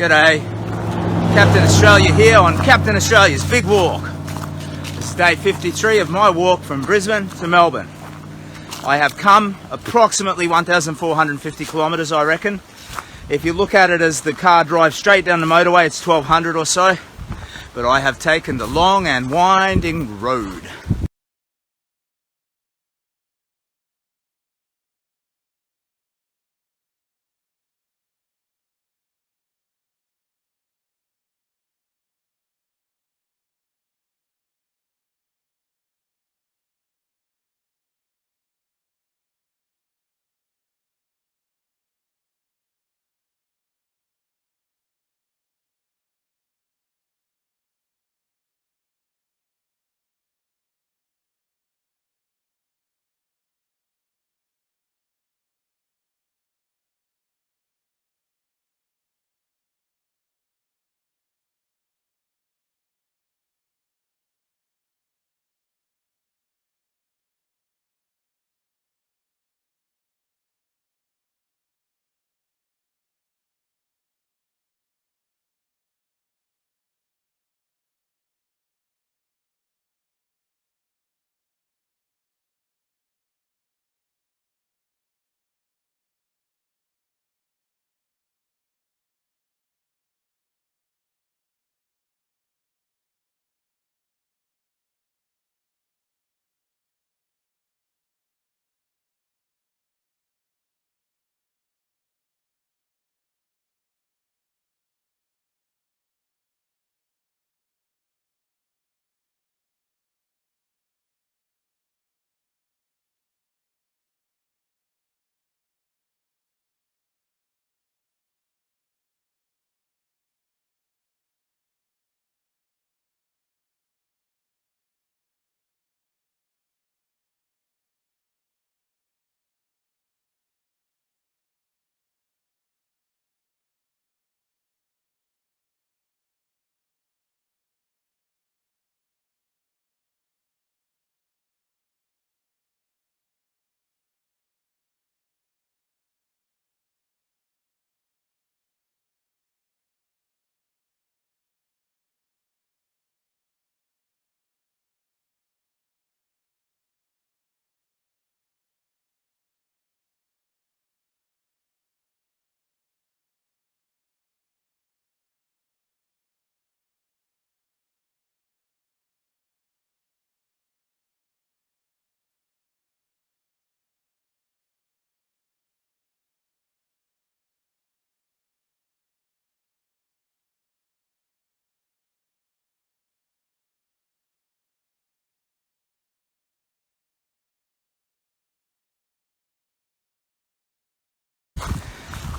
G'day, Captain Australia here on Captain Australia's Big Walk. This is day 53 of my walk from Brisbane to Melbourne. I have come approximately 1,450 kilometres, I reckon. If you look at it as the car drives straight down the motorway, it's 1,200 or so. But I have taken the long and winding road.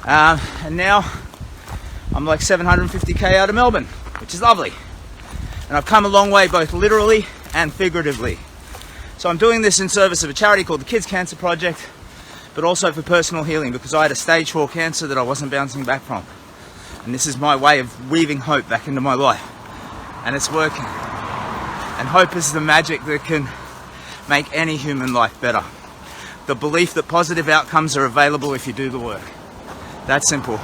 And now I'm like 750k out of Melbourne, which is lovely. And I've come a long way, both literally and figuratively. So I'm doing this in service of a charity called the Kids Cancer Project, but also for personal healing, because I had a stage 4 cancer that I wasn't bouncing back from. And this is my way of weaving hope back into my life. And it's working. And hope is the magic that can make any human life better. The belief that positive outcomes are available if you do the work. That's simple.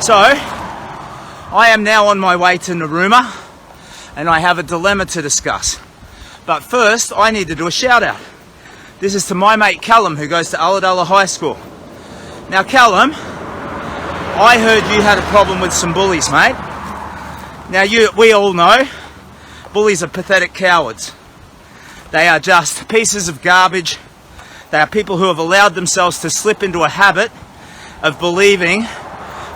So, I am now on my way to Narooma, and I have a dilemma to discuss. But first, I need to do a shout out. This is to my mate Callum, who goes to Ulladulla High School. Now Callum, I heard you had a problem with some bullies, mate. Now we all know, bullies are pathetic cowards. They are just pieces of garbage. They are people who have allowed themselves to slip into a habit of believing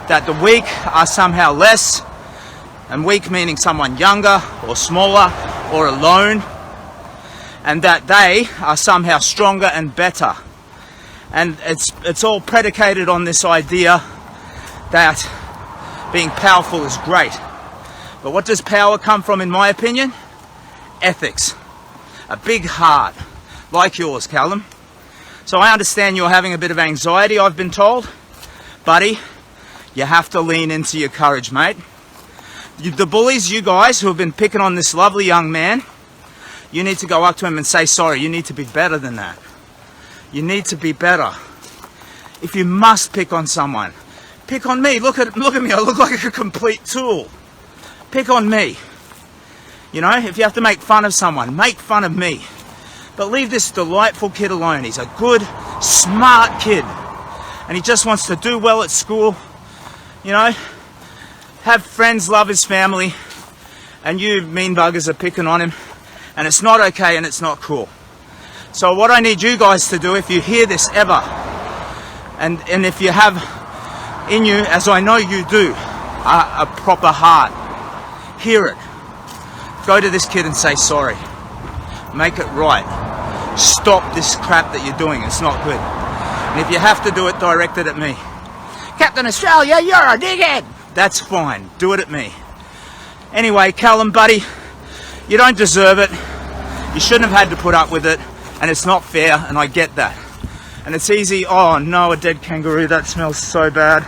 that the weak are somehow less, and weak meaning someone younger or smaller or alone, and that they are somehow stronger and better. And it's all predicated on this idea that being powerful is great. But what does power come from, in my opinion? Ethics. A big heart, like yours, Callum. So I understand you're having a bit of anxiety, I've been told. Buddy, you have to lean into your courage, mate. The bullies, you guys who have been picking on this lovely young man, you need to go up to him and say sorry. You need to be better than that. You need to be better. If you must pick on someone, Pick on me. Look at me. I look like a complete tool. Pick on me. You know, if you have to make fun of someone, make fun of me. But leave this delightful kid alone. He's a good, smart kid. And he just wants to do well at school. You know, have friends, love his family. And you mean buggers are picking on him. And it's not okay and it's not cool. So what I need you guys to do, if you hear this ever, and if you have in you, as I know you do, a proper heart, hear it. Go to this kid and say sorry. Make it right. Stop this crap that you're doing. It's not good. And if you have to do it, direct it at me. Captain Australia, you're a dickhead. That's fine. Do it at me. Anyway, Callum, buddy, you don't deserve it. You shouldn't have had to put up with it. And it's not fair, and I get that. And it's easy. Oh no, a dead kangaroo. That smells so bad.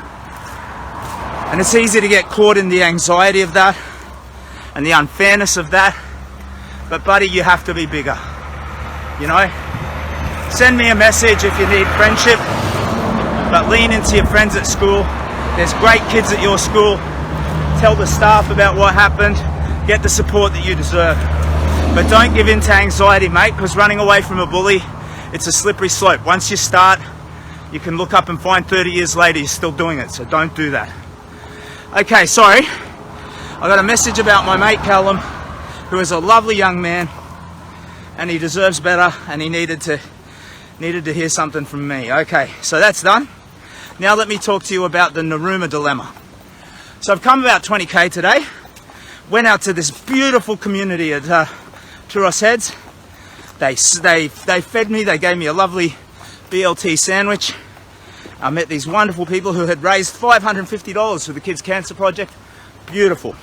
And it's easy to get caught in the anxiety of that and the unfairness of that. But buddy, you have to be bigger. You know? Send me a message if you need friendship. But lean into your friends at school. There's great kids at your school. Tell the staff about what happened. Get the support that you deserve. But don't give in to anxiety, mate, because running away from a bully, it's a slippery slope. Once you start, you can look up and find 30 years later you're still doing it. So don't do that. Okay, sorry. I got a message about my mate Callum, who is a lovely young man, and he deserves better, and he needed to hear something from me. Okay, so that's done. Now let me talk to you about the Narooma dilemma. So I've come about 20k today. Went out to this beautiful community at Turos Heads. They fed me. They gave me a lovely BLT sandwich. I met these wonderful people who had raised $550 for the Kids Cancer Project. Beautiful.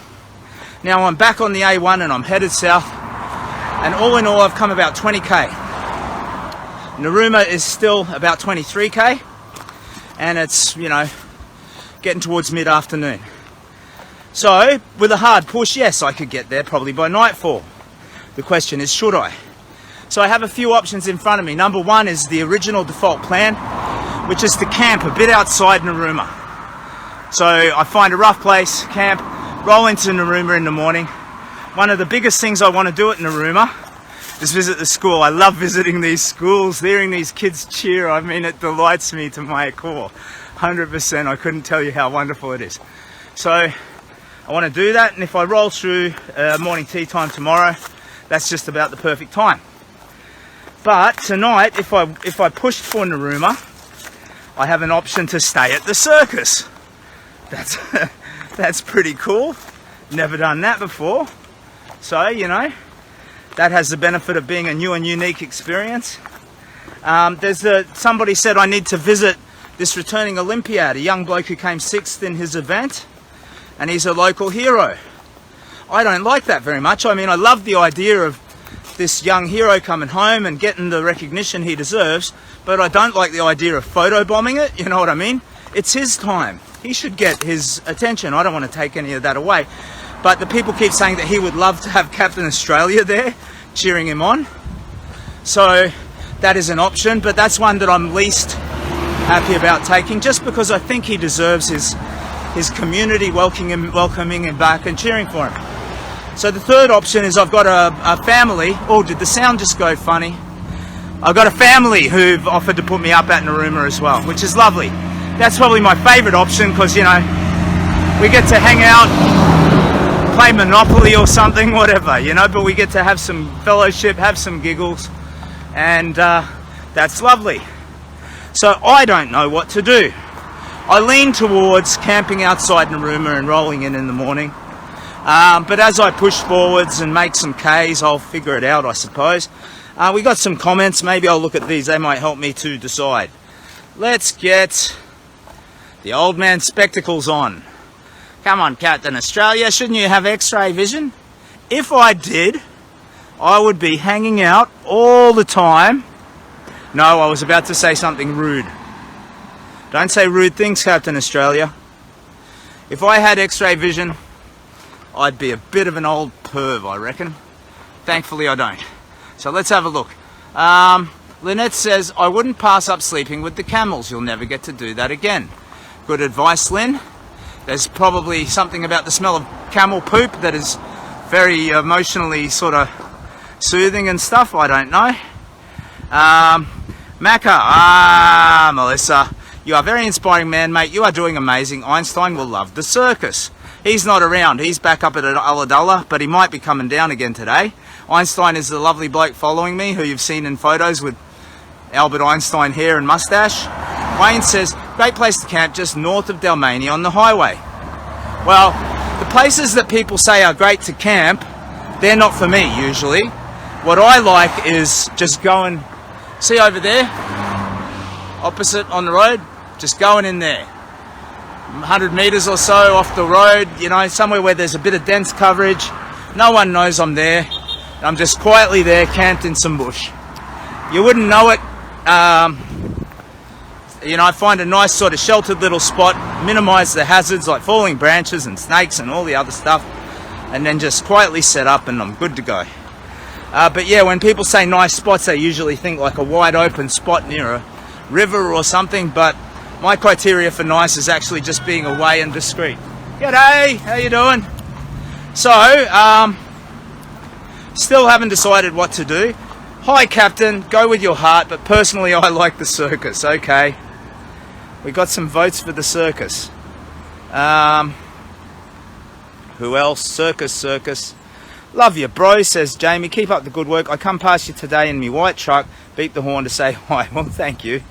Now I'm back on the A1 and I'm headed south. And all in all, I've come about 20k. Narooma is still about 23k. And it's, you know, getting towards mid-afternoon. So, with a hard push, yes, I could get there probably by nightfall. The question is, should I? So I have a few options in front of me. Number one is the original default plan, which is to camp a bit outside Narooma. So I find a rough place, camp, roll into Narooma in the morning. One of the biggest things I want to do at Narooma is visit the school. I love visiting these schools, hearing these kids cheer. I mean, it delights me to my core. 100%. I couldn't tell you how wonderful it is. So I want to do that, and if I roll through morning tea time tomorrow, that's just about the perfect time. But tonight, if I pushed for Narooma, I have an option to stay at the circus. That's pretty cool. Never done that before. So, you know, that has the benefit of being a new and unique experience. Somebody said I need to visit this returning Olympiad, a young bloke who came 6th in his event, and he's a local hero. I don't like that very much. I mean, I love the idea of this young hero coming home and getting the recognition he deserves, but I don't like the idea of photobombing it, you know what I mean? It's his time. He should get his attention. I don't want to take any of that away. But the people keep saying that he would love to have Captain Australia there, cheering him on. So that is an option, but that's one that I'm least happy about taking, just because I think he deserves his community welcoming him back and cheering for him. So the third option is I've got a family. Oh, did the sound just go funny? I've got a family who've offered to put me up at Narooma as well, which is lovely. That's probably my favourite option because, you know, we get to hang out, play Monopoly or something, whatever, you know, but we get to have some fellowship, have some giggles, and that's lovely. So I don't know what to do. I lean towards camping outside Narooma and rolling in the morning. But as I push forwards and make some Ks, I'll figure it out, I suppose. We got some comments. Maybe I'll look at these. They might help me to decide. Let's get the old man spectacles on. Come on, Captain Australia. Shouldn't you have X-ray vision? If I did, I would be hanging out all the time. No, I was about to say something rude. Don't say rude things, Captain Australia. If I had X-ray vision, I'd be a bit of an old perv, I reckon. Thankfully, I don't. So let's have a look. Lynette says, I wouldn't pass up sleeping with the camels. You'll never get to do that again. Good advice, Lynn. There's probably something about the smell of camel poop that is very emotionally sort of soothing and stuff. I don't know. Macca, Melissa, you are a very inspiring man, mate. You are doing amazing. Einstein will love the circus. He's not around. He's back up at Ulladulla, but he might be coming down again today. Einstein is the lovely bloke following me who you've seen in photos with Albert Einstein hair and mustache. Wayne says, great place to camp just north of Dalmania on the highway. Well, the places that people say are great to camp, they're not for me usually. What I like is just going, see over there, opposite on the road, just going in there. 100 metres or so off the road, you know, somewhere where there's a bit of dense coverage. No one knows I'm there. I'm just quietly there, camped in some bush. You wouldn't know it. You know, I find a nice sort of sheltered little spot, minimise the hazards like falling branches and snakes and all the other stuff, and then just quietly set up and I'm good to go. But yeah, when people say nice spots, they usually think like a wide open spot near a river or something, but my criteria for nice is actually just being away and discreet. G'day, how you doing? So, still haven't decided what to do. Hi Captain, go with your heart, but personally I like the circus. Okay, we got some votes for the circus. Who else? Circus. Love you bro, says Jamie. Keep up the good work. I come past you today in my white truck, beep the horn to say hi. Well, thank you.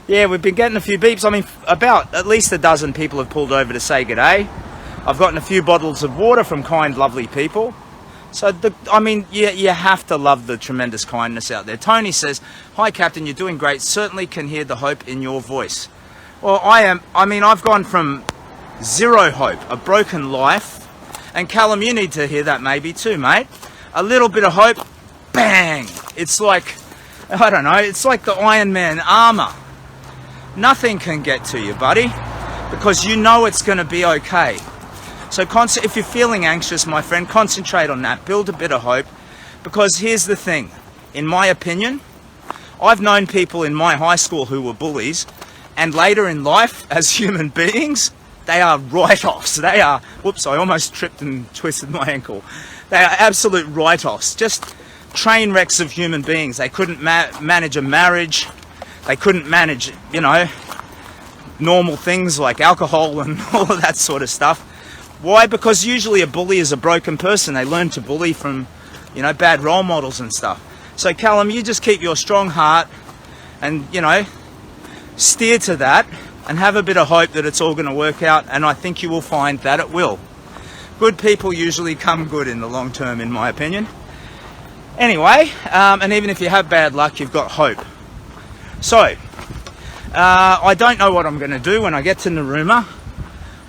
Yeah, we've been getting a few beeps. I mean, about at least a dozen people have pulled over to say g'day. I've gotten a few bottles of water from kind, lovely people. So, I mean, you have to love the tremendous kindness out there. Tony says, hi, Captain, you're doing great. Certainly can hear the hope in your voice. Well, I've gone from zero hope, a broken life. And Callum, you need to hear that maybe too, mate. A little bit of hope, bang. It's like, I don't know, it's like the Iron Man armor. Nothing can get to you, buddy, because you know it's going to be okay. So if you're feeling anxious, my friend, concentrate on that. Build a bit of hope, because here's the thing. In my opinion, I've known people in my high school who were bullies, and later in life, as human beings, they are write-offs. They are, whoops, I almost tripped and twisted my ankle. They are absolute write-offs, just train wrecks of human beings. They couldn't manage a marriage. They couldn't manage, you know, normal things like alcohol and all of that sort of stuff. Why? Because usually a bully is a broken person. They learn to bully from, you know, bad role models and stuff. So Callum, you just keep your strong heart and, you know, steer to that and have a bit of hope that it's all going to work out, and I think you will find that it will. Good people usually come good in the long term, in my opinion. Anyway, and even if you have bad luck, you've got hope. So, I don't know what I'm going to do when I get to Narooma,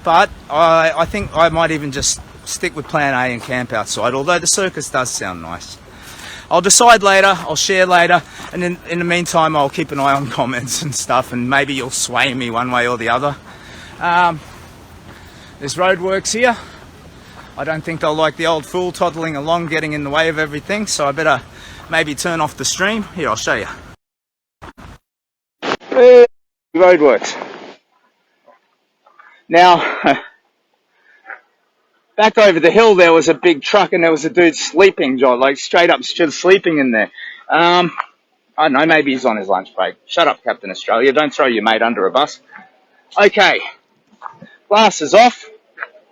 but I think I might even just stick with plan A and camp outside, although the circus does sound nice. I'll decide later, I'll share later, and in the meantime I'll keep an eye on comments and stuff, and maybe you'll sway me one way or the other. There's roadworks here. I don't think they'll like the old fool toddling along, getting in the way of everything, so I better maybe turn off the stream. Here, I'll show you. Roadworks. Now, back over the hill there was a big truck and there was a dude sleeping, John, like straight up sleeping in there. I don't know, maybe he's on his lunch break. Shut up, Captain Australia. Don't throw your mate under a bus. Okay, glasses off.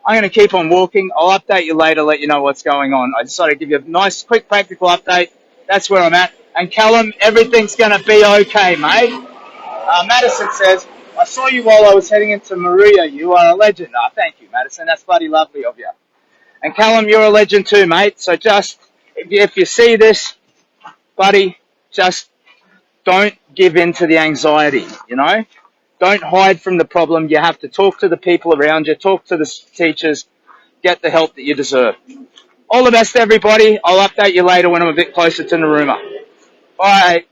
I'm going to keep on walking. I'll update you later, let you know what's going on. I decided to give you a nice, quick, practical update. That's where I'm at. And Callum, everything's going to be okay, mate. Madison says, I saw you while I was heading into Maria. You are a legend. Oh, thank you, Madison. That's bloody lovely of you. And Callum, you're a legend too, mate. So just, if you see this, buddy, just don't give in to the anxiety, you know? Don't hide from the problem. You have to talk to the people around you, talk to the teachers, get the help that you deserve. All the best, everybody. I'll update you later when I'm a bit closer to Narooma. Bye.